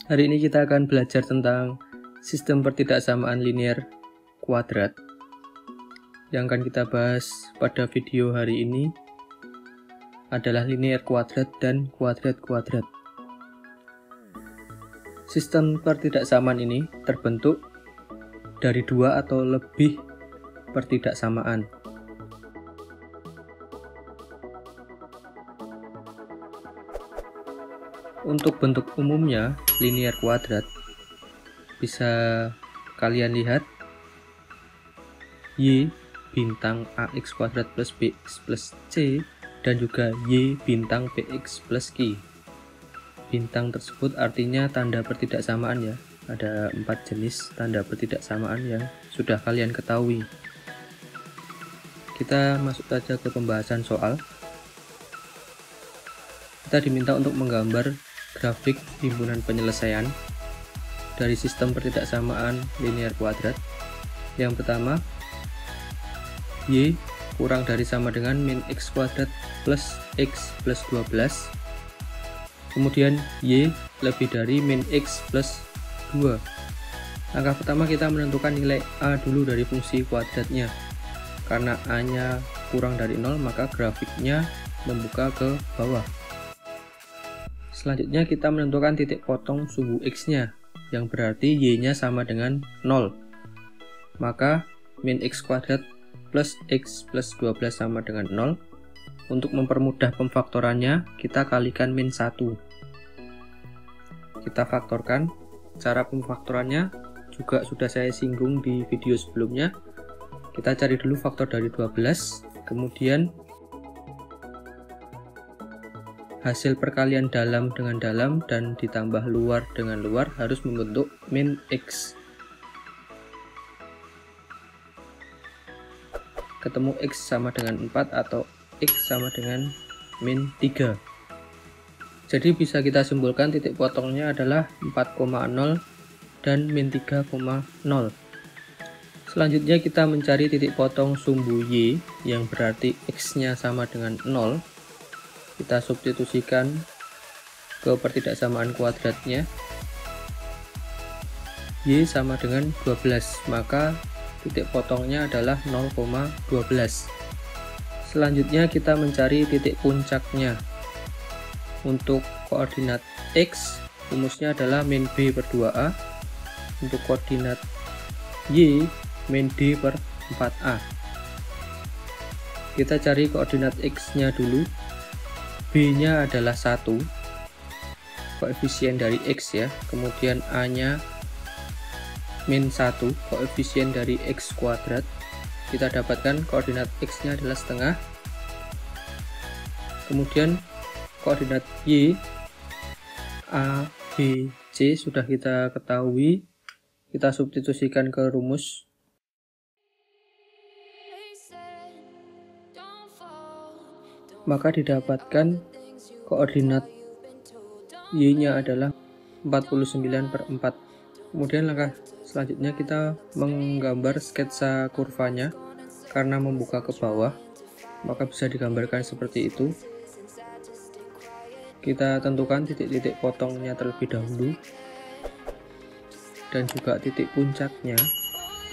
Hari ini kita akan belajar tentang sistem pertidaksamaan linear kuadrat. Yang akan kita bahas pada video hari ini adalah linear kuadrat dan kuadrat-kuadrat. Sistem pertidaksamaan ini terbentuk dari dua atau lebih pertidaksamaan. Untuk bentuk umumnya linear kuadrat bisa kalian lihat Y bintang AX kuadrat plus BX plus C dan juga Y bintang PX plus Q. Bintang tersebut artinya tanda pertidaksamaan ya. Ada 4 jenis tanda pertidaksamaan yang sudah kalian ketahui. Kita masuk saja ke pembahasan soal. Kita diminta untuk menggambar grafik himpunan penyelesaian dari sistem pertidaksamaan linear kuadrat. Yang pertama, Y kurang dari sama dengan min X kuadrat plus X plus 12. Kemudian Y lebih dari min X plus 2. Langkah pertama kita menentukan nilai A dulu dari fungsi kuadratnya. Karena A-nya kurang dari 0, maka grafiknya membuka ke bawah. Selanjutnya kita menentukan titik potong sumbu X-nya, yang berarti Y-nya sama dengan 0. Maka min X kuadrat plus X plus 12 sama dengan 0. Untuk mempermudah pemfaktorannya, kita kalikan min 1. Kita faktorkan. Cara pemfaktorannya juga sudah saya singgung di video sebelumnya. Kita cari dulu faktor dari 12, kemudian hasil perkalian dalam dengan dalam dan ditambah luar dengan luar harus membentuk min X. Ketemu X sama dengan 4 atau X sama dengan min 3. Jadi bisa kita simpulkan titik potongnya adalah 4,0 dan min 3,0. Selanjutnya kita mencari titik potong sumbu Y yang berarti X-nya sama dengan 0. Kita substitusikan ke pertidaksamaan kuadratnya. Y sama dengan 12, maka titik potongnya adalah 0,12. Selanjutnya kita mencari titik puncaknya. Untuk koordinat X, rumusnya adalah min B per 2A. Untuk koordinat Y, min D per 4A. Kita cari koordinat X-nya dulu. B-nya adalah 1, koefisien dari X ya, kemudian A-nya min 1, koefisien dari X kuadrat. Kita dapatkan koordinat X-nya adalah setengah. Kemudian koordinat Y, A, B, C sudah kita ketahui. Kita substitusikan ke rumus. Maka didapatkan koordinat Y-nya adalah 49 per 4. Kemudian langkah selanjutnya kita menggambar sketsa kurvanya. Karena membuka ke bawah, maka bisa digambarkan seperti itu. Kita tentukan titik-titik potongnya terlebih dahulu dan juga titik puncaknya.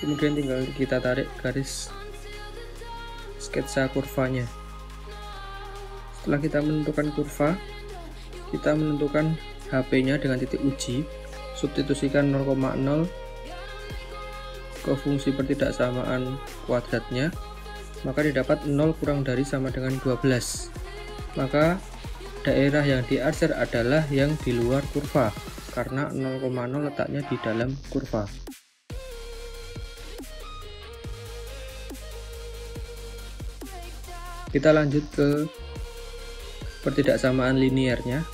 Kemudian tinggal kita tarik garis sketsa kurvanya. Setelah kita menentukan kurva, kita menentukan HP-nya dengan titik uji, substitusikan 0,0 ke fungsi pertidaksamaan kuadratnya, maka didapat 0 kurang dari sama dengan 12. Maka daerah yang diarsir adalah yang di luar kurva, karena 0,0 letaknya di dalam kurva. Kita lanjut ke pertidaksamaan linearnya,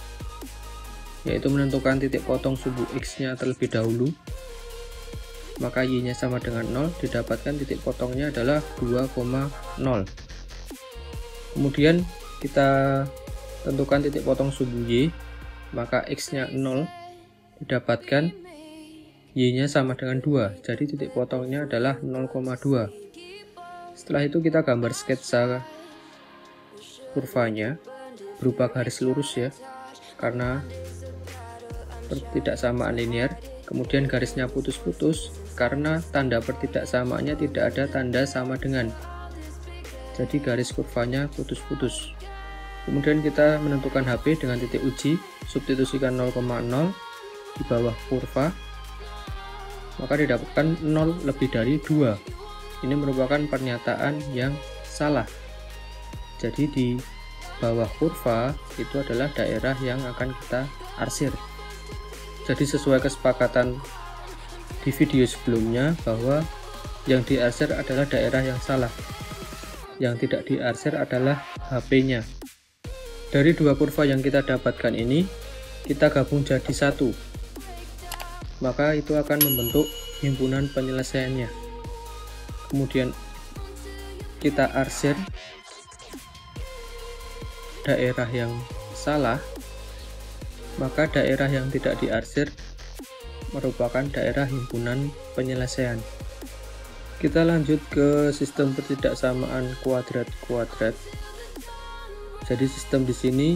yaitu menentukan titik potong sumbu X-nya terlebih dahulu. Maka Y-nya sama dengan 0, didapatkan titik potongnya adalah 2,0. Kemudian kita tentukan titik potong sumbu Y, maka X-nya 0, didapatkan Y-nya sama dengan 2, jadi titik potongnya adalah 0,2. Setelah itu kita gambar sketsa kurvanya berupa garis lurus ya, karena pertidaksamaan linear, kemudian garisnya putus-putus karena tanda pertidaksamaannya tidak ada tanda sama dengan. Jadi garis kurvanya putus-putus. Kemudian kita menentukan HP dengan titik uji, substitusikan 0,0 di bawah kurva, maka didapatkan 0 lebih dari 2. Ini merupakan pernyataan yang salah. Jadi di bawah kurva itu adalah daerah yang akan kita arsir. Jadi sesuai kesepakatan di video sebelumnya bahwa yang diarsir adalah daerah yang salah. Yang tidak diarsir adalah HP-nya. Dari dua kurva yang kita dapatkan ini, kita gabung jadi satu. Maka itu akan membentuk himpunan penyelesaiannya. Kemudian kita arsir daerah yang salah, maka daerah yang tidak diarsir merupakan daerah himpunan penyelesaian. Kita lanjut ke sistem pertidaksamaan kuadrat-kuadrat. Jadi sistem di sini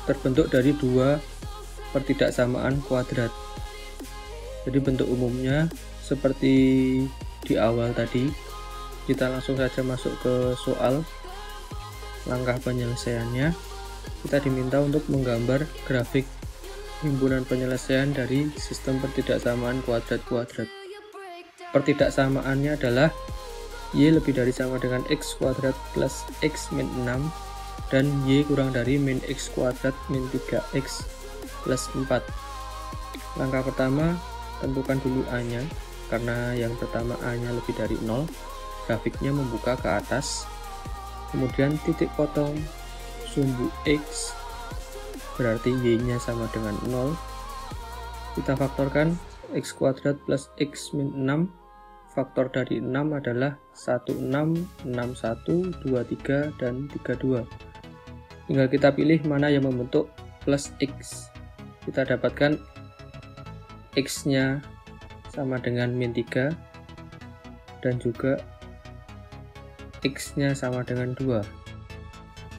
terbentuk dari dua pertidaksamaan kuadrat. Jadi bentuk umumnya seperti di awal tadi. Kita langsung saja masuk ke soal. Langkah penyelesaiannya, kita diminta untuk menggambar grafik himpunan penyelesaian dari sistem pertidaksamaan kuadrat-kuadrat. Pertidaksamaannya adalah Y lebih dari sama dengan X kuadrat plus X min 6 dan Y kurang dari min X kuadrat min 3X plus 4. Langkah pertama, tentukan dulu A-nya, karena yang pertama A-nya lebih dari 0, grafiknya membuka ke atas. Kemudian titik potong sumbu X, berarti Y-nya sama dengan 0. Kita faktorkan X kuadrat plus X min 6, faktor dari 6 adalah 16, 61, 23, dan 32. Tinggal kita pilih mana yang membentuk plus X. Kita dapatkan X-nya sama dengan min 3 dan juga X-nya sama dengan 2.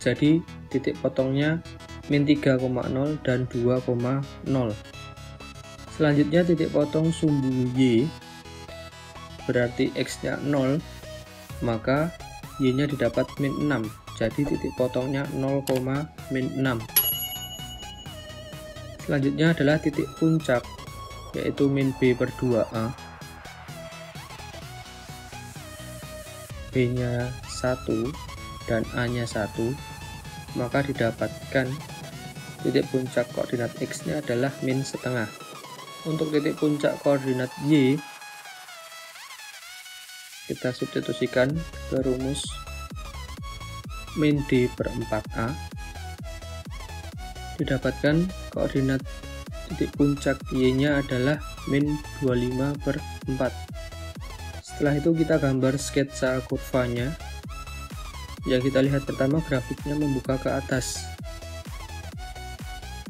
Jadi titik potongnya min 3,0 dan 2,0. Selanjutnya titik potong sumbu Y, berarti X-nya 0, maka Y-nya didapat min 6. Jadi titik potongnya 0, min 6. Selanjutnya adalah titik puncak, yaitu min B per 2A. B-nya 1 dan A-nya 1, maka didapatkan titik puncak koordinat X-nya adalah min setengah. Untuk titik puncak koordinat Y, kita substitusikan ke rumus min D per 4A, didapatkan koordinat titik puncak Y-nya adalah min 25 per 4. Setelah itu kita gambar sketsa kurvanya. Yang kita lihat pertama, grafiknya membuka ke atas.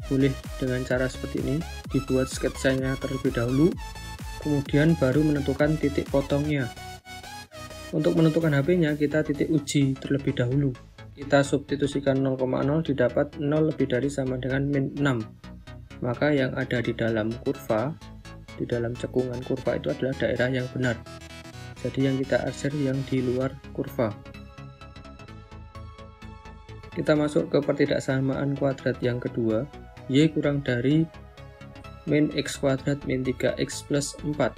Boleh dengan cara seperti ini, dibuat sketsanya terlebih dahulu, kemudian baru menentukan titik potongnya. Untuk menentukan HP-nya, kita titik uji terlebih dahulu. Kita substitusikan 0,0, didapat 0 lebih dari sama dengan min 6. Maka yang ada di dalam kurva, di dalam cekungan kurva itu adalah daerah yang benar. Jadi yang kita arsir yang di luar kurva. Kita masuk ke pertidaksamaan kuadrat yang kedua. Y kurang dari min X kuadrat min 3X plus 4.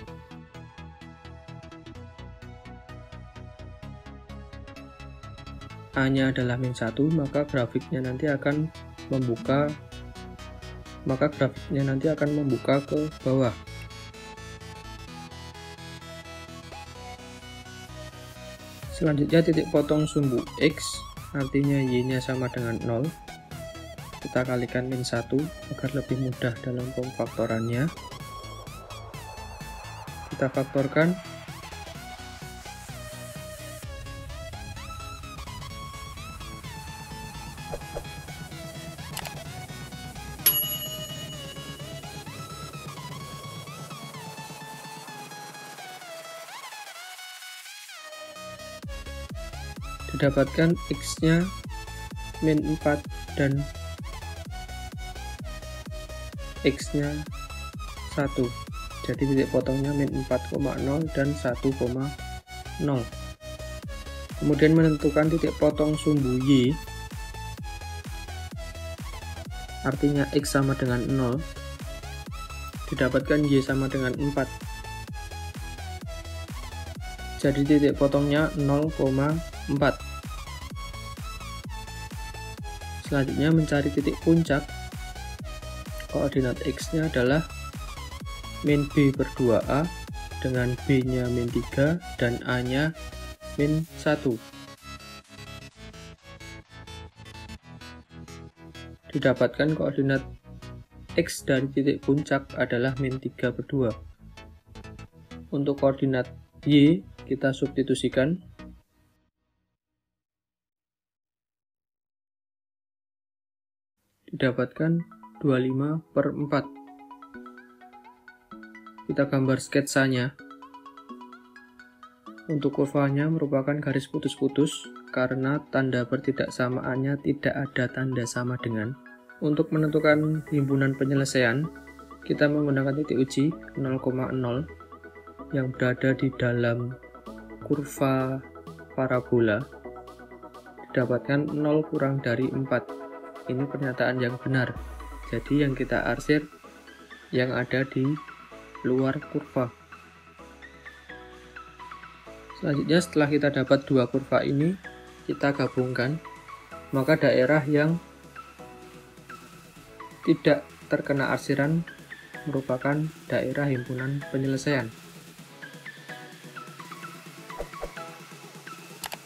A-nya adalah min 1, maka grafiknya nanti akan membuka ke bawah. Selanjutnya titik potong sumbu X, artinya Y-nya sama dengan 0. Kita kalikan min 1 agar lebih mudah dalam pemfaktorannya. Kita faktorkan. Didapatkan X-nya min 4 dan X nya 1, jadi titik potongnya min 4,0 dan 1,0. Kemudian menentukan titik potong sumbu Y, artinya X sama dengan 0, didapatkan Y sama dengan 4, jadi titik potongnya 0,4. Selanjutnya mencari titik puncak. Koordinat X nya adalah min B per 2A dengan B nya min 3 dan A nya min 1. Didapatkan koordinat X dari titik puncak adalah min 3 per 2. Untuk koordinat Y kita substitusikan. Didapatkan 25 per 4. Kita gambar sketsanya. Untuk kurvanya merupakan garis putus-putus karena tanda pertidaksamaannya tidak ada tanda sama dengan. Untuk menentukan himpunan penyelesaian, kita menggunakan titik uji 0,0 yang berada di dalam kurva parabola. Didapatkan 0 kurang dari 4. Ini pernyataan yang benar, jadi yang kita arsir yang ada di luar kurva. Selanjutnya setelah kita dapat dua kurva ini, kita gabungkan, maka daerah yang tidak terkena arsiran merupakan daerah himpunan penyelesaian.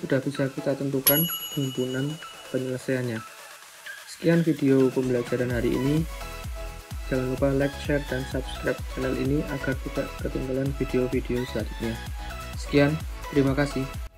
Sudah bisa kita tentukan himpunan penyelesaiannya. Sekian video pembelajaran hari ini. Jangan lupa like, share, dan subscribe channel ini agar tidak ketinggalan video-video selanjutnya. Sekian, terima kasih.